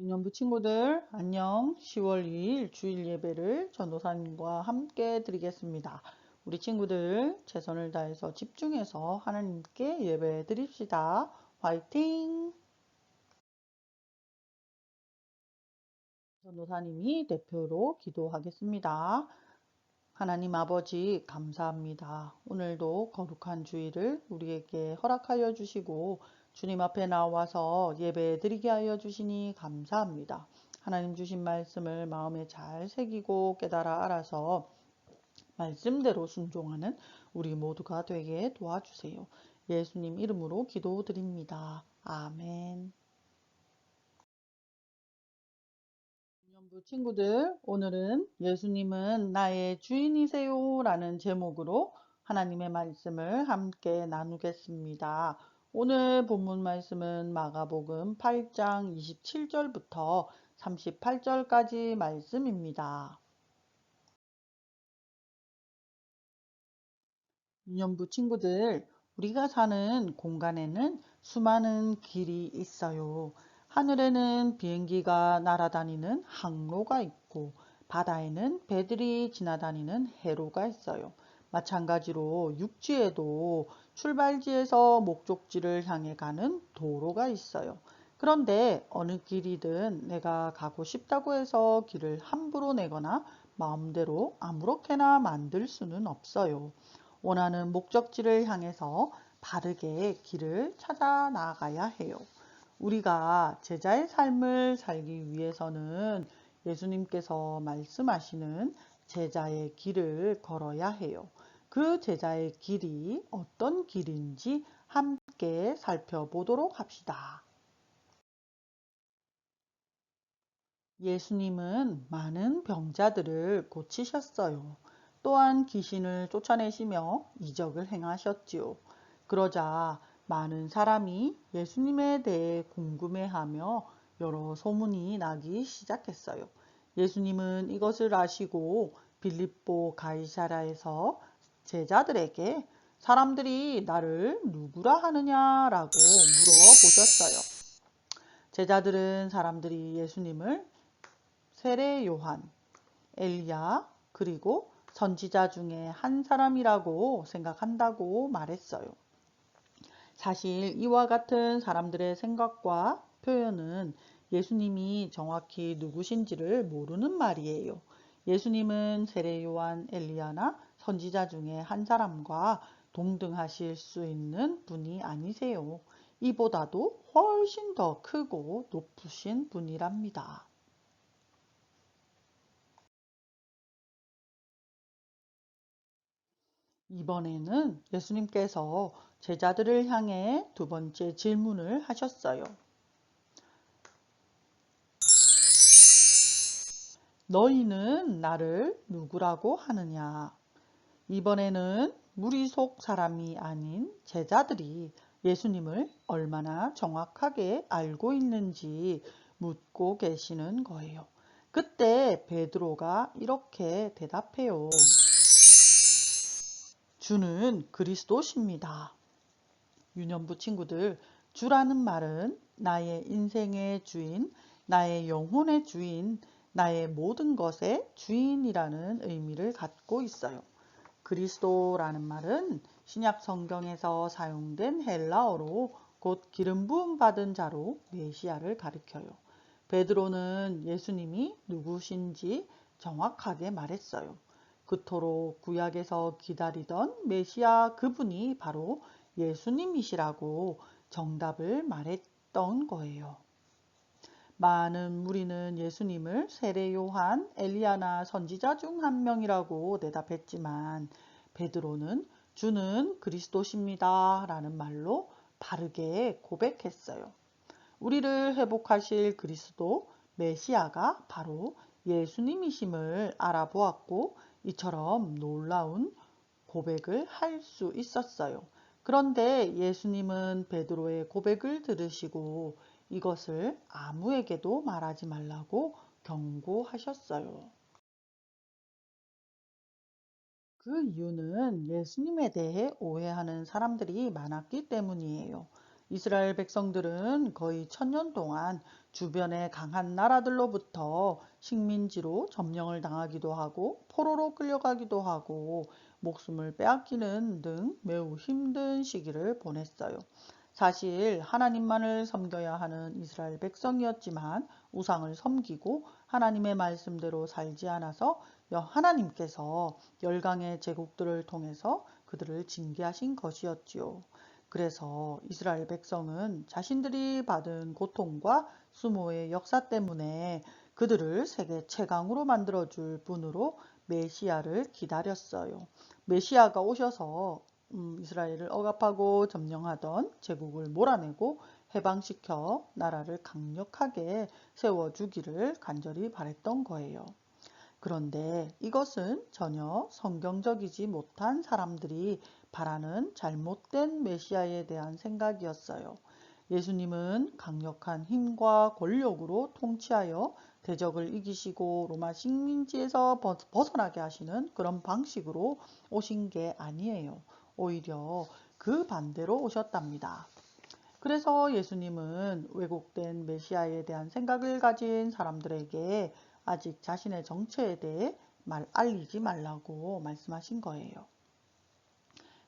유년부 친구들 안녕. 10월 2일 주일 예배를 전도사님과 함께 드리겠습니다. 우리 친구들 최선을 다해서 집중해서 하나님께 예배 드립시다. 화이팅! 전도사님이 대표로 기도하겠습니다. 하나님 아버지 감사합니다. 오늘도 거룩한 주일을 우리에게 허락하여 주시고 주님 앞에 나와서 예배 드리게 하여 주시니 감사합니다. 하나님 주신 말씀을 마음에 잘 새기고 깨달아 알아서 말씀대로 순종하는 우리 모두가 되게 도와주세요. 예수님 이름으로 기도드립니다. 아멘. 연부 친구들, 오늘은 예수님은 나의 주인이세요 라는 제목으로 하나님의 말씀을 함께 나누겠습니다. 오늘 본문 말씀은 마가복음 8장 27절부터 38절까지 말씀입니다. 유년부 친구들, 우리가 사는 공간에는 수많은 길이 있어요. 하늘에는 비행기가 날아다니는 항로가 있고, 바다에는 배들이 지나다니는 해로가 있어요. 마찬가지로 육지에도 출발지에서 목적지를 향해 가는 도로가 있어요. 그런데 어느 길이든 내가 가고 싶다고 해서 길을 함부로 내거나 마음대로 아무렇게나 만들 수는 없어요. 원하는 목적지를 향해서 바르게 길을 찾아 나가야 해요. 우리가 제자의 삶을 살기 위해서는 예수님께서 말씀하시는 제자의 길을 걸어야 해요. 그 제자의 길이 어떤 길인지 함께 살펴보도록 합시다. 예수님은 많은 병자들을 고치셨어요. 또한 귀신을 쫓아내시며 이적을 행하셨지요. 그러자 많은 사람이 예수님에 대해 궁금해하며 여러 소문이 나기 시작했어요. 예수님은 이것을 아시고 빌립보 가이사라에서 제자들에게 사람들이 나를 누구라 하느냐라고 물어보셨어요. 제자들은 사람들이 예수님을 세례 요한, 엘리야, 그리고 선지자 중에 한 사람이라고 생각한다고 말했어요. 사실 이와 같은 사람들의 생각과 표현은 예수님이 정확히 누구신지를 모르는 말이에요. 예수님은 세례 요한, 엘리야나 선지자 중에 한 사람과 동등하실 수 있는 분이 아니세요. 이보다도 훨씬 더 크고 높으신 분이랍니다. 이번에는 예수님께서 제자들을 향해 두 번째 질문을 하셨어요. 너희는 나를 누구라고 하느냐? 이번에는 무리 속 사람이 아닌 제자들이 예수님을 얼마나 정확하게 알고 있는지 묻고 계시는 거예요. 그때 베드로가 이렇게 대답해요. 주는 그리스도십니다. 유년부 친구들, 주라는 말은 나의 인생의 주인, 나의 영혼의 주인, 나의 모든 것의 주인이라는 의미를 갖고 있어요. 그리스도라는 말은 신약 성경에서 사용된 헬라어로 곧 기름 부음 받은 자로 메시아를 가리켜요. 베드로는 예수님이 누구신지 정확하게 말했어요. 그토록 구약에서 기다리던 메시아 그분이 바로 예수님이시라고 정답을 말했던 거예요. 많은 무리는 예수님을 세례 요한, 엘리야나 선지자 중 한 명이라고 대답했지만 베드로는 주는 그리스도십니다 라는 말로 바르게 고백했어요. 우리를 회복하실 그리스도 메시아가 바로 예수님이심을 알아보았고 이처럼 놀라운 고백을 할 수 있었어요. 그런데 예수님은 베드로의 고백을 들으시고 이것을 아무에게도 말하지 말라고 경고하셨어요. 그 이유는 예수님에 대해 오해하는 사람들이 많았기 때문이에요. 이스라엘 백성들은 거의 1000년 동안 주변의 강한 나라들로부터 식민지로 점령을 당하기도 하고 포로로 끌려가기도 하고 목숨을 빼앗기는 등 매우 힘든 시기를 보냈어요. 사실 하나님만을 섬겨야 하는 이스라엘 백성이었지만 우상을 섬기고 하나님의 말씀대로 살지 않아서 하나님께서 열강의 제국들을 통해서 그들을 징계하신 것이었지요. 그래서 이스라엘 백성은 자신들이 받은 고통과 수모의 역사 때문에 그들을 세계 최강으로 만들어줄 분으로 메시아를 기다렸어요. 메시아가 오셔서 이스라엘을 억압하고 점령하던 제국을 몰아내고 해방시켜 나라를 강력하게 세워주기를 간절히 바랬던 거예요. 그런데 이것은 전혀 성경적이지 못한 사람들이 바라는 잘못된 메시아에 대한 생각이었어요. 예수님은 강력한 힘과 권력으로 통치하여 대적을 이기시고 로마 식민지에서 벗어나게 하시는 그런 방식으로 오신 게 아니에요. 오히려 그 반대로 오셨답니다. 그래서 예수님은 왜곡된 메시아에 대한 생각을 가진 사람들에게 아직 자신의 정체에 대해 알리지 말라고 말씀하신 거예요.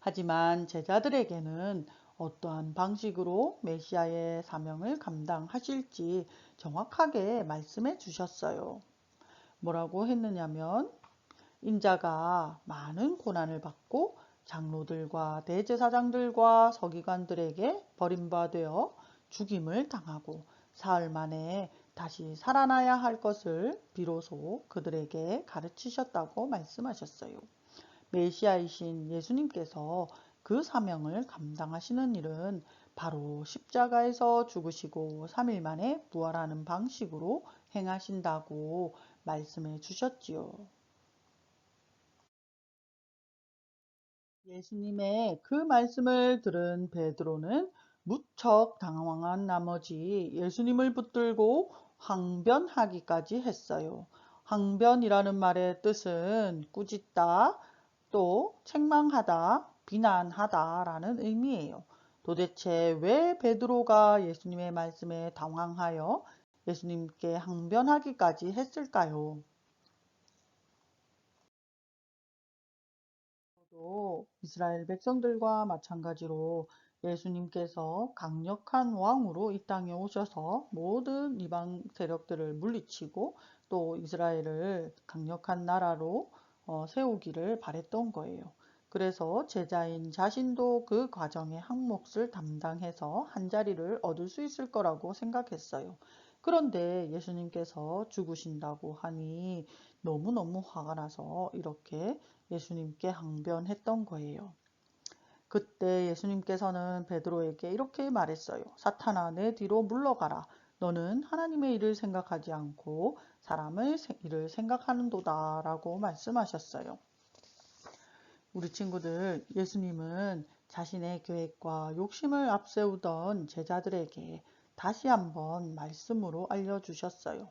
하지만 제자들에게는 어떠한 방식으로 메시아의 사명을 감당하실지 정확하게 말씀해 주셨어요. 뭐라고 했느냐면 인자가 많은 고난을 받고 장로들과 대제사장들과 서기관들에게 버림받아 죽임을 당하고 사흘 만에 다시 살아나야 할 것을 비로소 그들에게 가르치셨다고 말씀하셨어요. 메시아이신 예수님께서 그 사명을 감당하시는 일은 바로 십자가에서 죽으시고 3일 만에 부활하는 방식으로 행하신다고 말씀해 주셨지요. 예수님의 그 말씀을 들은 베드로는 무척 당황한 나머지 예수님을 붙들고 항변하기까지 했어요. 항변이라는 말의 뜻은 꾸짖다, 또 책망하다, 비난하다라는 의미예요. 도대체 왜 베드로가 예수님의 말씀에 당황하여 예수님께 항변하기까지 했을까요? 또 이스라엘 백성들과 마찬가지로 예수님께서 강력한 왕으로 이 땅에 오셔서 모든 이방 세력들을 물리치고 또 이스라엘을 강력한 나라로 세우기를 바랬던 거예요. 그래서 제자인 자신도 그 과정의 한 몫을 담당해서 한 자리를 얻을 수 있을 거라고 생각했어요. 그런데 예수님께서 죽으신다고 하니 너무너무 화가 나서 이렇게 예수님께 항변했던 거예요. 그때 예수님께서는 베드로에게 이렇게 말했어요. 사탄아, 내 뒤로 물러가라. 너는 하나님의 일을 생각하지 않고 사람의 일을 생각하는도다 라고 말씀하셨어요. 우리 친구들, 예수님은 자신의 계획과 욕심을 앞세우던 제자들에게 다시 한번 말씀으로 알려주셨어요.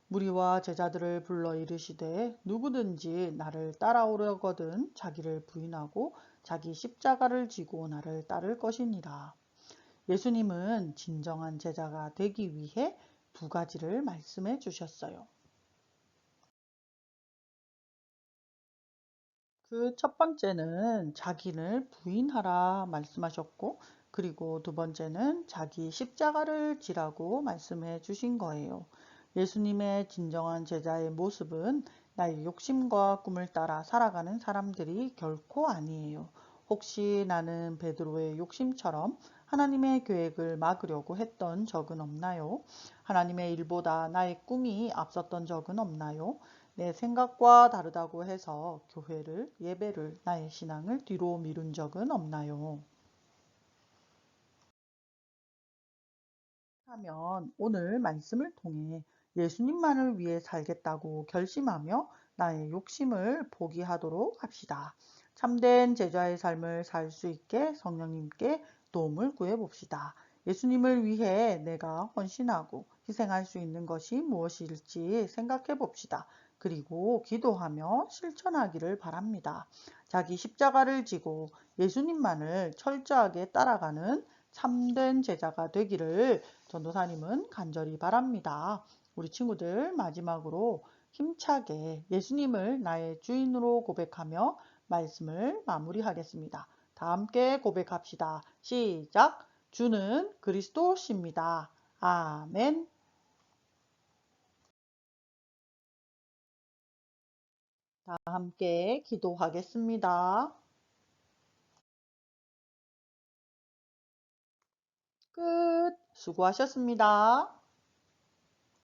무리와 제자들을 불러 이르시되 누구든지 나를 따라오려거든 자기를 부인하고 자기 십자가를 지고 나를 따를 것이니라. 예수님은 진정한 제자가 되기 위해 두 가지를 말씀해 주셨어요. 그 첫 번째는 자기를 부인하라 말씀하셨고, 그리고 두 번째는 자기 십자가를 지라고 말씀해 주신 거예요. 예수님의 진정한 제자의 모습은 나의 욕심과 꿈을 따라 살아가는 사람들이 결코 아니에요. 혹시 나는 베드로의 욕심처럼 하나님의 계획을 막으려고 했던 적은 없나요? 하나님의 일보다 나의 꿈이 앞섰던 적은 없나요? 내 생각과 다르다고 해서 교회를, 예배를, 나의 신앙을 뒤로 미룬 적은 없나요? 하면 오늘 말씀을 통해 예수님만을 위해 살겠다고 결심하며 나의 욕심을 포기하도록 합시다. 참된 제자의 삶을 살 수 있게 성령님께 도움을 구해 봅시다. 예수님을 위해 내가 헌신하고 희생할 수 있는 것이 무엇일지 생각해 봅시다. 그리고 기도하며 실천하기를 바랍니다. 자기 십자가를 지고 예수님만을 철저하게 따라가는 참된 제자가 되기를 전도사님은 간절히 바랍니다. 우리 친구들 마지막으로 힘차게 예수님을 나의 주인으로 고백하며 말씀을 마무리하겠습니다. 다 함께 고백합시다. 시작! 주는 그리스도십니다. 아멘. 다 함께 기도하겠습니다. 끝. 수고하셨습니다.